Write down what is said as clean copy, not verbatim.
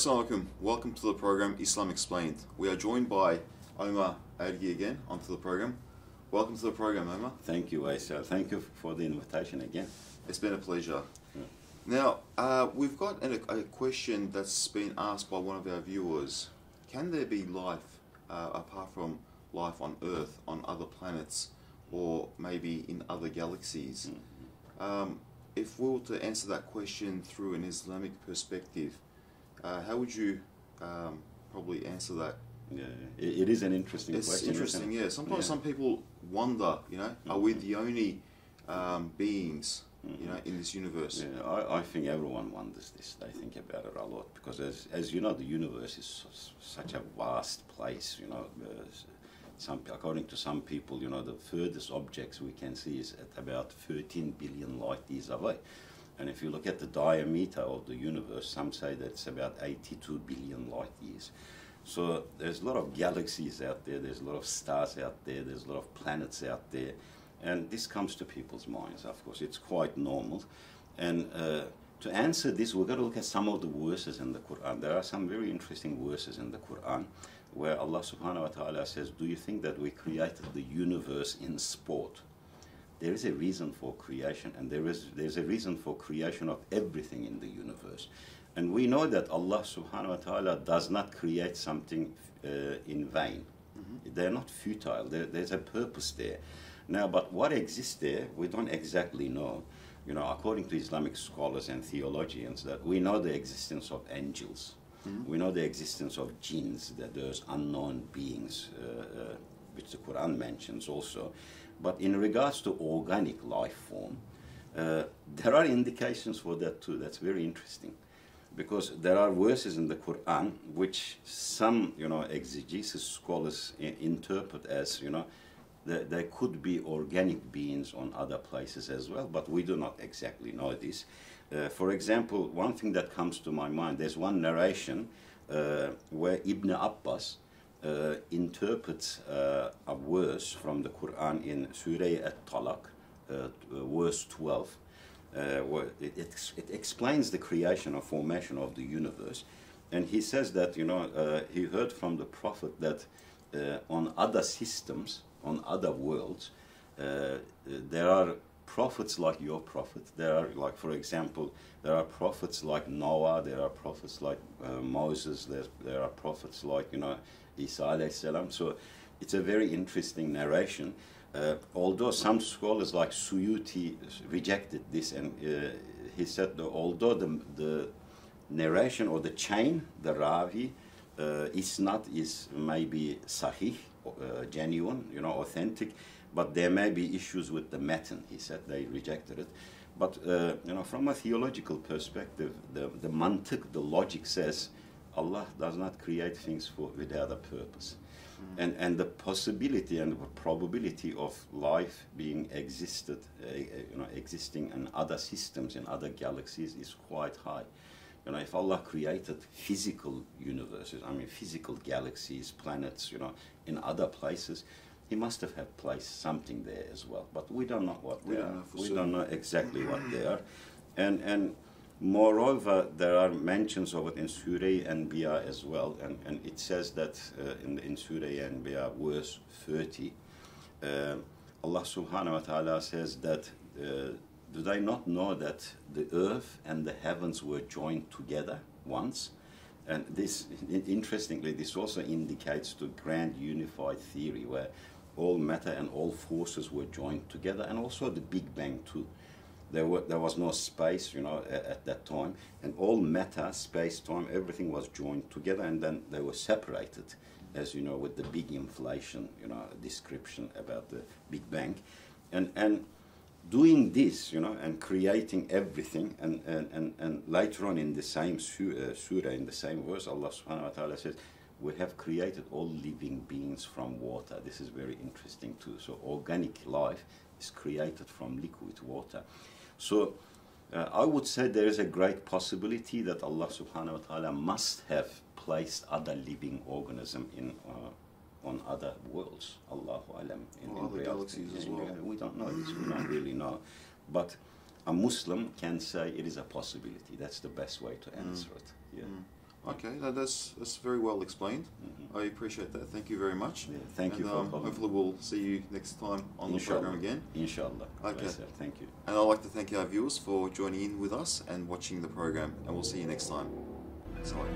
Assalamu alaikum. Welcome to the program Islam Explained. We are joined by Omer A Ergi again onto the program. Welcome to the program, Omer. Thank you, Veysel. Thank you for the invitation again. It's been a pleasure. Yeah. Now, we've got a question that's been asked by one of our viewers. Can there be life apart from life on Earth, on other planets, or maybe in other galaxies? If we were to answer that question through an Islamic perspective, how would you probably answer that? Yeah, it is an interesting question. It's interesting, yeah. Sometimes some people wonder, are we the only beings, in this universe? Yeah, I think everyone wonders this. They think about it a lot because, as you know, the universe is such a vast place. According to some people, the furthest objects we can see is at about 13 billion light years away. And if you look at the diameter of the universe, some say that it's about 82 billion light years. So there's a lot of galaxies out there, there's a lot of stars out there, there's a lot of planets out there. And this comes to people's minds, of course. It's quite normal. And to answer this, we've got to look at some of the verses in the Quran. There are some very interesting verses in the Quran where Allah subhanahu wa ta'ala says, do you think that we created the universe in sport? There is a reason for creation, and there's a reason for creation of everything in the universe. And we know that Allah subhanahu wa ta'ala does not create something in vain. They're not futile. There's a purpose there. Now, but what exists there, we don't exactly know. According to Islamic scholars and theologians, that we know the existence of angels. We know the existence of jinns, that there's unknown beings, which the Quran mentions also. But in regards to organic life form, there are indications for that too. That's very interesting. Because there are verses in the Quran which some, exegesis scholars interpret as, that there could be organic beings on other places as well, but we do not exactly know this. For example, one thing that comes to my mind, there's one narration where Ibn Abbas interprets a verse from the Quran in Surah At-Talaq, verse 12, where it explains the creation or formation of the universe. And he says that, he heard from the Prophet that on other systems, on other worlds, there are prophets like your prophet. There are, like, for example, there are prophets like Noah, there are prophets like Moses, there are prophets like, Isa alayhi salam. So it's a very interesting narration. Although some scholars like Suyuti rejected this, and he said that although the narration or the chain, the Ravi, is maybe sahih, genuine, authentic, but there may be issues with the matan. He said they rejected it. But from a theological perspective, the mantiq, the logic says Allah does not create things without a purpose. And the possibility and the probability of life being existing in other systems, in other galaxies, is quite high. If Allah created physical universes, physical galaxies, planets, in other places, He must have had placed something there as well. But we don't know what they are. We don't know exactly what they are. And moreover, there are mentions of it in Surah Anbiya as well. And it says that in Surah Anbiya, verse 30, Allah subhanahu wa ta'ala says that do they not know that the earth and the heavens were joined together once? And this, interestingly, this also indicates the grand unified theory where all matter and all forces were joined together, and also the Big Bang too. There was no space, at that time, and all matter, space, time, everything was joined together, and then they were separated, as you know, with the big inflation, description about the Big Bang, and doing this, and creating everything, and later on in the same surah, in the same verse, Allah subhanahu wa ta'ala says, we have created all living beings from water. This is very interesting too. So organic life is created from liquid water. So I would say there is a great possibility that Allah subhanahu wa ta'ala must have placed other living organism on other worlds. Allahu alam. In other galaxies as well. We don't know this. We don't really know. But a Muslim can say it is a possibility. That's the best way to answer it. Yeah. Okay, that's very well explained. I appreciate that. Thank you very much. Yeah, thank you for calling. Hopefully we'll see you next time on the program again. Inshallah. Okay. Yes, sir. Thank you. And I'd like to thank our viewers for joining in with us and watching the program. And we'll see you next time. Sorry.